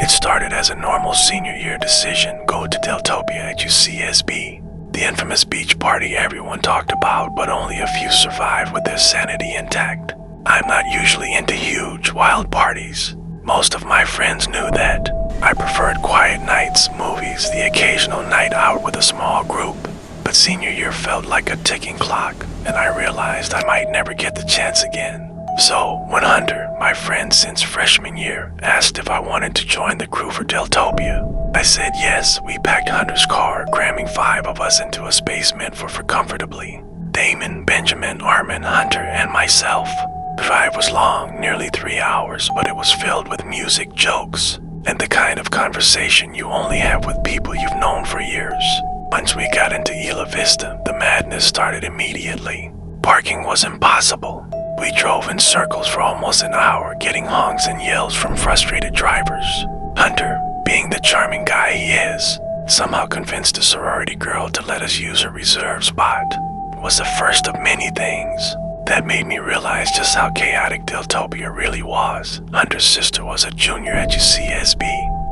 It started as a normal senior year decision: go to Deltopia at UCSB, the infamous beach party everyone talked about, but only a few survived with their sanity intact. I'm not usually into huge, wild parties. Most of my friends knew that. I preferred quiet nights, movies, the occasional night out with a small group. But senior year felt like a ticking clock, and I realized I might never get the chance again. So, when Hunter, my friend since freshman year, asked if I wanted to join the crew for Deltopia, I said yes. We packed Hunter's car, cramming 5 of us into a space meant for comfortably. Damon, Benjamin, Armin, Hunter, and myself. The drive was long, nearly 3 hours, but it was filled with music, jokes, and the kind of conversation you only have with people you've known for years. Once we got into Isla Vista, the madness started immediately. Parking was impossible. We drove in circles for almost an hour, getting honks and yells from frustrated drivers. Hunter, being the charming guy he is, somehow convinced a sorority girl to let us use her reserve spot. It was the first of many things that made me realize just how chaotic Deltopia really was. Hunter's sister was a junior at UCSB,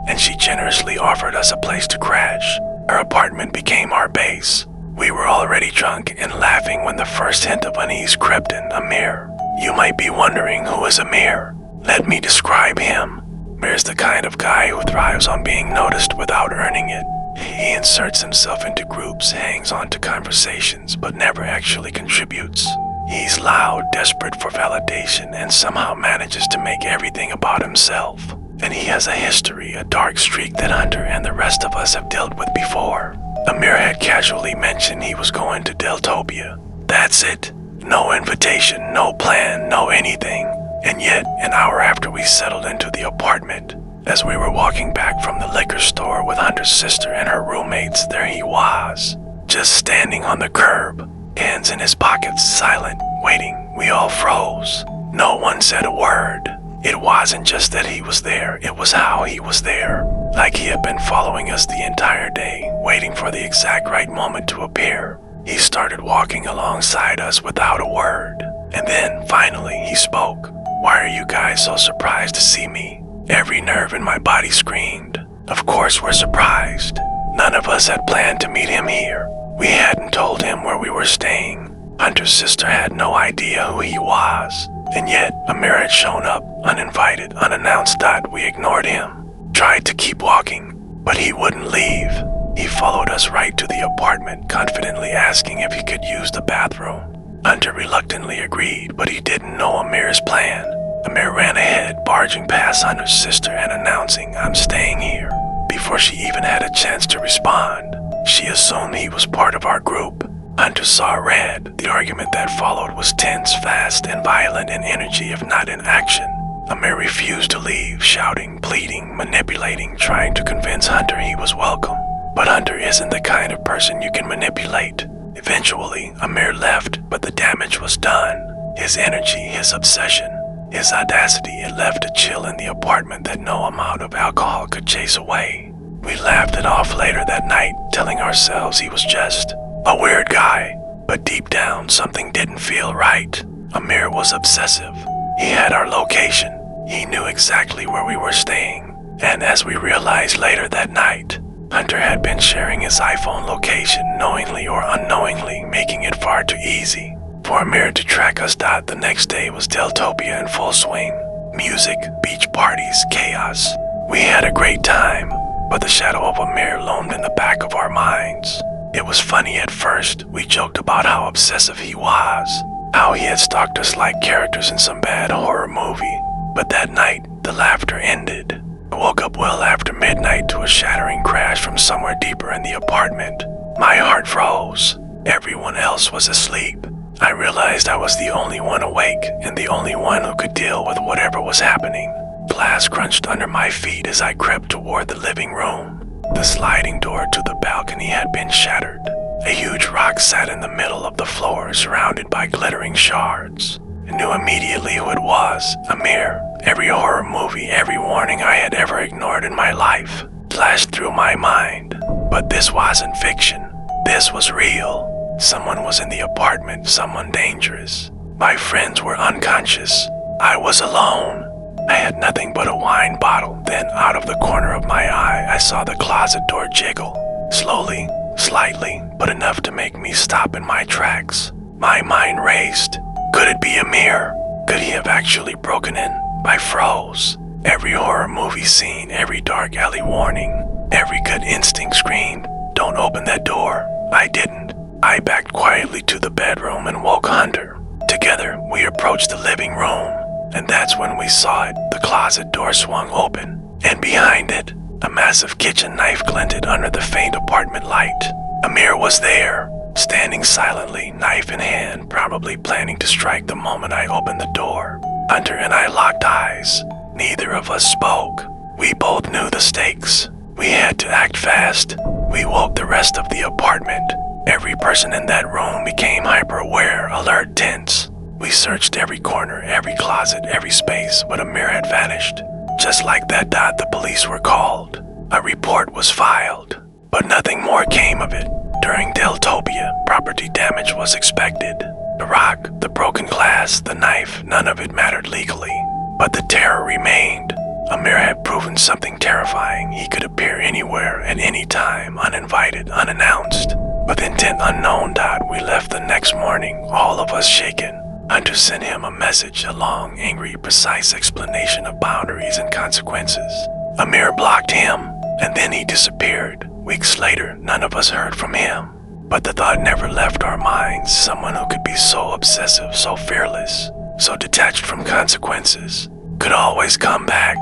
and she generously offered us a place to crash. Her apartment became our base. We were already drunk and laughing when the first hint of unease crept in. Amir. You might be wondering, who is Amir? Let me describe him. Amir's the kind of guy who thrives on being noticed without earning it. He inserts himself into groups, hangs on to conversations, but never actually contributes. He's loud, desperate for validation, and somehow manages to make everything about himself. And he has a history, a dark streak that Hunter and the rest of us have dealt with before. Amir had casually mentioned he was going to Deltopia. That's it. No invitation, no plan, no anything. And yet, an hour after we settled into the apartment, as we were walking back from the liquor store with Hunter's sister and her roommates, there he was, just standing on the curb, hands in his pockets, silent, waiting. We all froze. No one said a word. It wasn't just that he was there, it was how he was there. Like he had been following us the entire day, waiting for the exact right moment to appear. He started walking alongside us without a word. And then, finally, he spoke. Why are you guys so surprised to see me? Every nerve in my body screamed. Of course we're surprised. None of us had planned to meet him here. We hadn't told him where we were staying. Hunter's sister had no idea who he was. And yet, Amir had shown up, uninvited, unannounced. We ignored him. Tried to keep walking, but he wouldn't leave. He followed us right to the apartment, confidently asking if he could use the bathroom. Hunter reluctantly agreed, but he didn't know Amir's plan. Amir ran ahead, barging past Hunter's sister and announcing, "I'm staying here." Before she even had a chance to respond, she assumed he was part of our group. Hunter saw red. The argument that followed was tense, fast, and violent in energy, if not in action. Amir refused to leave, shouting, pleading, manipulating, trying to convince Hunter he was welcome. But Hunter isn't the kind of person you can manipulate. Eventually, Amir left, but the damage was done. His energy, his obsession, his audacity, it left a chill in the apartment that no amount of alcohol could chase away. We laughed it off later that night, telling ourselves he was just a weird guy. But deep down, something didn't feel right. Amir was obsessive. He had our location. He knew exactly where we were staying. And as we realized later that night, Hunter had been sharing his iPhone location, knowingly or unknowingly, making it far too easy for Amir to track us. The next day was Deltopia in full swing. Music, beach parties, chaos. We had a great time, but the shadow of Amir loomed in the back of our minds. It was funny at first. We joked about how obsessive he was, how he had stalked us like characters in some bad horror movie. But that night, the laughter ended. I woke up well after midnight to a shattering crash from somewhere deeper in the apartment. My heart froze. Everyone else was asleep. I realized I was the only one awake and the only one who could deal with whatever was happening. Glass crunched under my feet as I crept toward the living room. The sliding door to the balcony had been shattered. A huge rock sat in the middle of the floor, surrounded by glittering shards. I knew immediately who it was. Amir. Every horror movie, every warning I had ever ignored in my life flashed through my mind. But this wasn't fiction. This was real. Someone was in the apartment, someone dangerous. My friends were unconscious. I was alone. I I had nothing but a wine bottle. Then out of the corner of my eye, I saw the closet door jiggle. Slowly, slightly, but enough to make me stop in my tracks. My mind raced. Could it be a mirror? Could he have actually broken in? I froze. Every horror movie scene, every dark alley warning, every gut instinct screamed, "Don't open that door." I didn't. I backed quietly to the bedroom and woke Hunter. Together, we approached the living room, and that's when we saw it. The closet door swung open, and behind it, a massive kitchen knife glinted under the faint apartment light. Amir was there, standing silently, knife in hand, probably planning to strike the moment I opened the door. Hunter and I locked eyes. Neither of us spoke. We both knew the stakes. We had to act fast. We woke the rest of the apartment. Every person in that room became hyper-aware, alert, tense. We searched every corner, every closet, every space, but Amir had vanished. Just like that, the police were called. A report was filed, but nothing more came of it. During Deltopia, property damage was expected. The rock, the broken glass, the knife, none of it mattered legally. But the terror remained. Amir had proven something terrifying. He could appear anywhere, at any time, uninvited, unannounced. With intent unknown, we left the next morning, all of us shaken. Hunter sent him a message, a long, angry, precise explanation of boundaries and consequences. Amir blocked him, and then he disappeared. Weeks later, none of us heard from him. But the thought never left our minds, someone who could be so obsessive, so fearless, so detached from consequences, could always come back,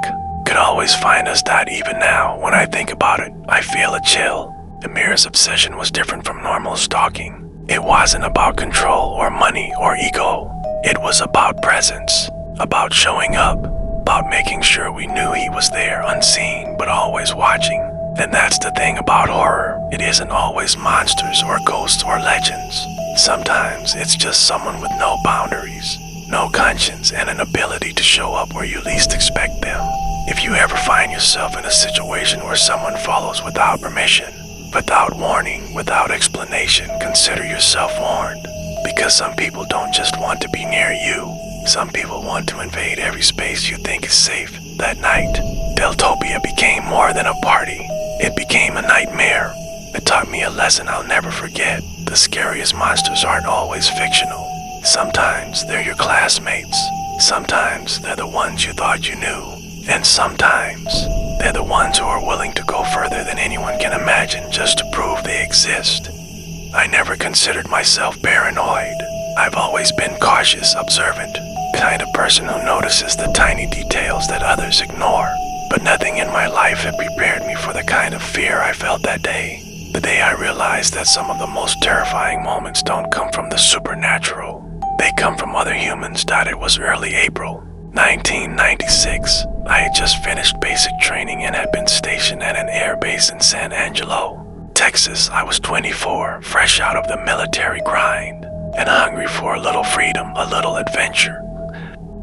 could always find us. Even now, when I think about it, I feel a chill. Amir's obsession was different from normal stalking. It wasn't about control or money or ego. It was about presence, about showing up, about making sure we knew he was there, unseen, but always watching. And that's the thing about horror. It isn't always monsters or ghosts or legends. Sometimes it's just someone with no boundaries, no conscience, and an ability to show up where you least expect them. If you ever find yourself in a situation where someone follows without permission, without warning, without explanation, consider yourself warned. Because some people don't just want to be near you. Some people want to invade every space you think is safe. That night, Deltopia became more than a party. It became a nightmare. It taught me a lesson I'll never forget. The scariest monsters aren't always fictional. Sometimes they're your classmates. Sometimes they're the ones you thought you knew. And sometimes they're the ones who are willing to go further than anyone can imagine just to prove they exist. I never considered myself paranoid. I've always been cautious, observant, kind of person who notices the tiny details that others ignore. But nothing in my life had prepared me for the kind of fear I felt that day. The day I realized that some of the most terrifying moments don't come from the supernatural. They come from other humans. It was early April, 1996. I had just finished basic training and had been stationed at an air base in San Angelo, Texas. I was 24, fresh out of the military grind, and hungry for a little freedom, a little adventure.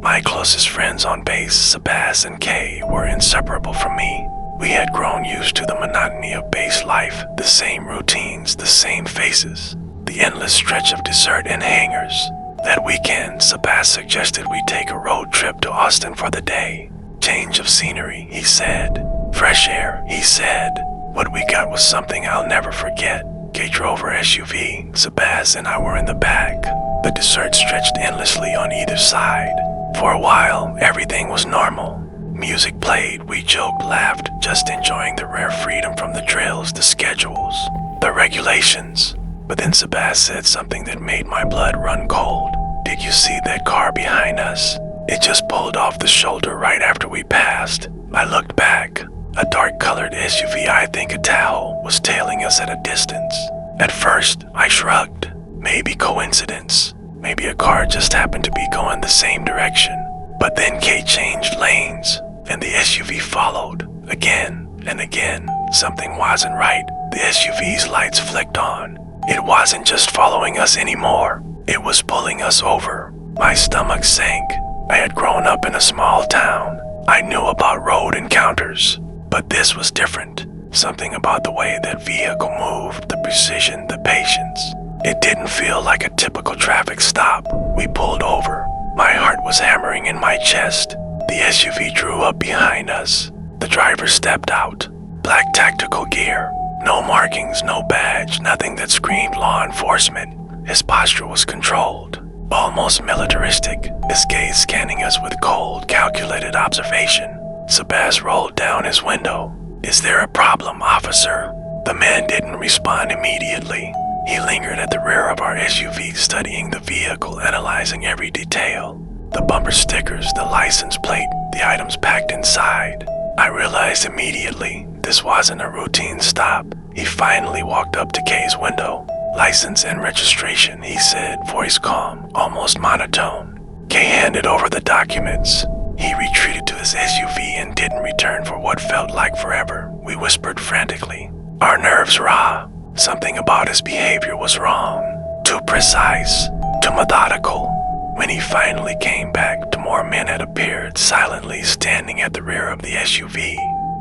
My closest friends on base, Sebas and Kay, were inseparable from me. We had grown used to the monotony of base life, the same routines, the same faces, the endless stretch of desert and hangars. That weekend, Sebas suggested we take a road trip to Austin for the day. Change of scenery, he said. Fresh air, he said. What we got was something I'll never forget. Kay drove her SUV. Sebas and I were in the back. The desert stretched endlessly on either side. For a while, everything was normal. Music played, we joked, laughed, just enjoying the rare freedom from the drills, the schedules, the regulations. But then Sebas said something that made my blood run cold. Did you see that car behind us? It just pulled off the shoulder right after we passed. I looked back. A dark-colored SUV, I think a Tahoe, was tailing us at a distance. At first, I shrugged. Maybe coincidence. Maybe a car just happened to be going the same direction. But then Kay changed lanes, and the SUV followed. Again and again. Something wasn't right. The SUV's lights flicked on. It wasn't just following us anymore. It was pulling us over. My stomach sank. I had grown up in a small town. I knew about road encounters. But this was different. Something about the way that vehicle moved, the precision, the patience. It didn't feel like a typical traffic stop. We pulled over. My heart was hammering in my chest. The SUV drew up behind us. The driver stepped out. Black tactical gear. No markings, no badge, nothing that screamed law enforcement. His posture was controlled, almost militaristic, his gaze scanning us with cold, calculated observation. Sebas rolled down his window. "Is there a problem, officer?" The man didn't respond immediately. He lingered at the rear of our SUV, studying the vehicle, analyzing every detail. The bumper stickers, the license plate, the items packed inside. I realized immediately this wasn't a routine stop. He finally walked up to Kay's window. "License and registration," he said, voice calm, almost monotone. Kay handed over the documents. He retreated to his SUV and didn't return for what felt like forever. We whispered frantically, our nerves raw. Something about his behavior was wrong. Too precise, too methodical. When he finally came back, more men had appeared, silently standing at the rear of the SUV.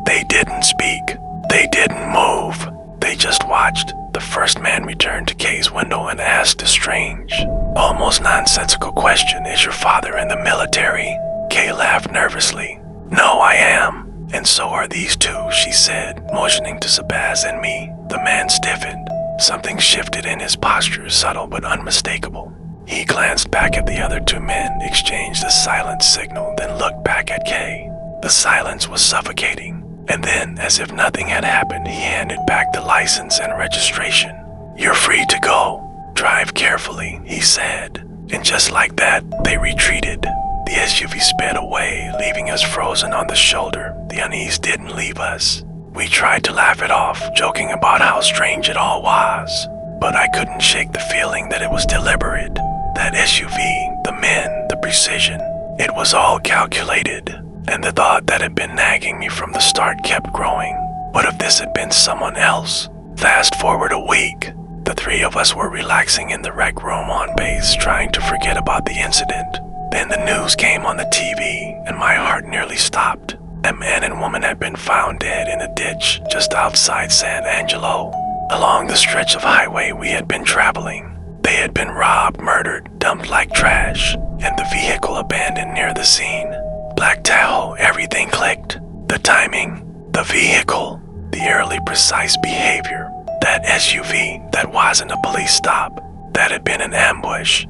They didn't speak. They didn't move. They just watched. The first man returned to Kay's window and asked a strange, almost nonsensical question. "Is your father in the military?" Kay laughed nervously. "No, I am. And so are these two," she said, motioning to Sebas and me. The man stiffened. Something shifted in his posture, subtle but unmistakable. He glanced back at the other two men, exchanged a silent signal, then looked back at Kay. The silence was suffocating. And then, as if nothing had happened, he handed back the license and registration. "You're free to go. Drive carefully," he said. And just like that, they retreated. The SUV sped away, leaving us frozen on the shoulder. The unease didn't leave us. We tried to laugh it off, joking about how strange it all was. But I couldn't shake the feeling that it was deliberate. That SUV, the men, the precision, it was all calculated. And the thought that had been nagging me from the start kept growing. What if this had been someone else? Fast forward a week. The three of us were relaxing in the rec room on base, trying to forget about the incident. Then the news came on the TV, and my heart nearly stopped. A man and woman had been found dead in a ditch just outside San Angelo. Along the stretch of highway we had been traveling, they had been robbed, murdered, dumped like trash, and the vehicle abandoned near the scene. Black Tahoe, everything clicked. The timing, the vehicle, the eerily precise behavior. That SUV, that wasn't a police stop. That had been an ambush.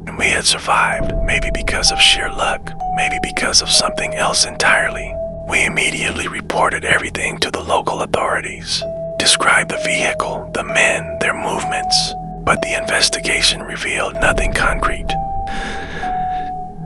And we had survived, maybe because of sheer luck, maybe because of something else entirely. We immediately reported everything to the local authorities. Described the vehicle, the men, their movements. But the investigation revealed nothing concrete.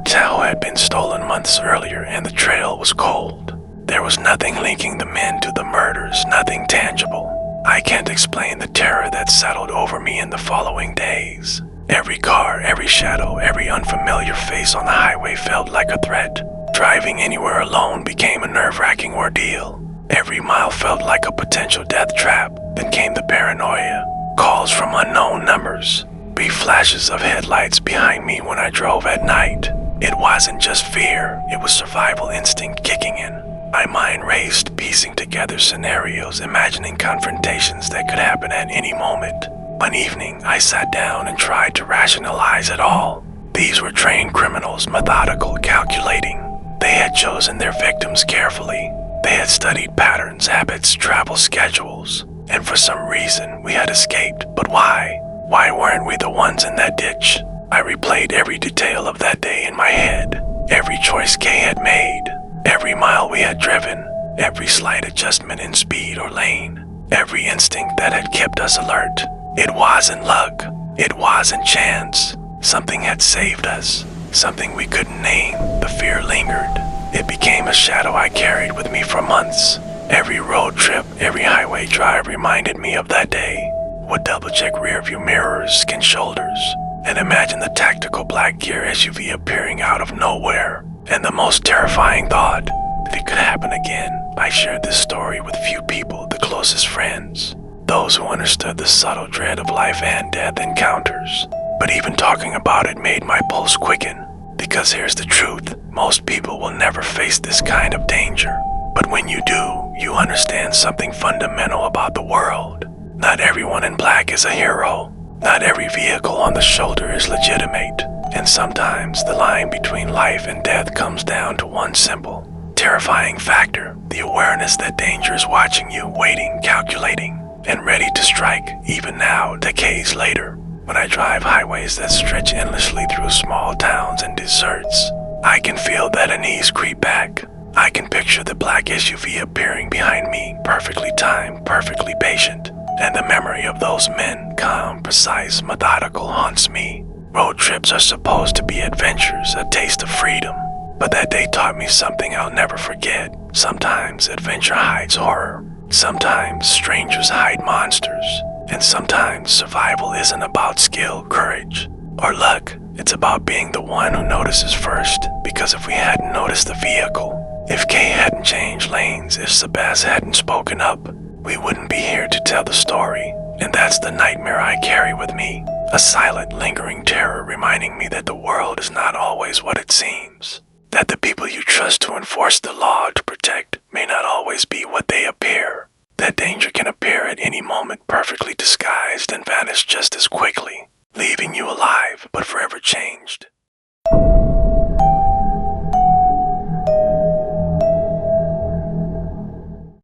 Tahoe had been stolen months earlier and the trail was cold. There was nothing linking the men to the murders, nothing tangible. I can't explain the terror that settled over me in the following days. Every car, every shadow, every unfamiliar face on the highway felt like a threat. Driving anywhere alone became a nerve-wracking ordeal. Every mile felt like a potential death trap. Then came the paranoia. Calls from unknown numbers. Brief flashes of headlights behind me when I drove at night. It wasn't just fear, it was survival instinct kicking in. My mind raced, piecing together scenarios, imagining confrontations that could happen at any moment. One evening, I sat down and tried to rationalize it all. These were trained criminals, methodical, calculating. They had chosen their victims carefully. They had studied patterns, habits, travel schedules. And for some reason, we had escaped. But why? Why weren't we the ones in that ditch? I replayed every detail of that day in my head. Every choice Kay had made. Every mile we had driven. Every slight adjustment in speed or lane. Every instinct that had kept us alert. It wasn't luck. It wasn't chance. Something had saved us. Something we couldn't name. The fear lingered. It became a shadow I carried with me for months. Every road trip, every highway drive reminded me of that day. Would double-check rearview mirrors, skin shoulders, and imagine the tactical black gear SUV appearing out of nowhere. And the most terrifying thought, if it could happen again. I shared this story with few people, the closest friends. Those who understood the subtle dread of life and death encounters. But even talking about it made my pulse quicken. Because here's the truth, most people will never face this kind of danger. But when you do, you understand something fundamental about the world. Not everyone in black is a hero. Not every vehicle on the shoulder is legitimate. And sometimes the line between life and death comes down to one simple, terrifying factor: the awareness that danger is watching you, waiting, calculating, and ready to strike, even now, decades later. When I drive highways that stretch endlessly through small towns and deserts, I can feel that unease creep back. I can picture the black SUV appearing behind me, perfectly timed, perfectly patient, and the memory of those men, calm, precise, methodical, haunts me. Road trips are supposed to be adventures, a taste of freedom, but that day taught me something I'll never forget. Sometimes adventure hides horror. Sometimes strangers hide monsters. And sometimes survival isn't about skill, courage, or luck. It's about being the one who notices first. Because if we hadn't noticed the vehicle, if Kay hadn't changed lanes, if Sebas hadn't spoken up, we wouldn't be here to tell the story. And that's the nightmare I carry with me. A silent, lingering terror reminding me that the world is not always what it seems. That the people you trust to enforce the law to protect may not always be what they appear. That danger can appear at any moment perfectly disguised and vanish just as quickly, leaving you alive but forever changed.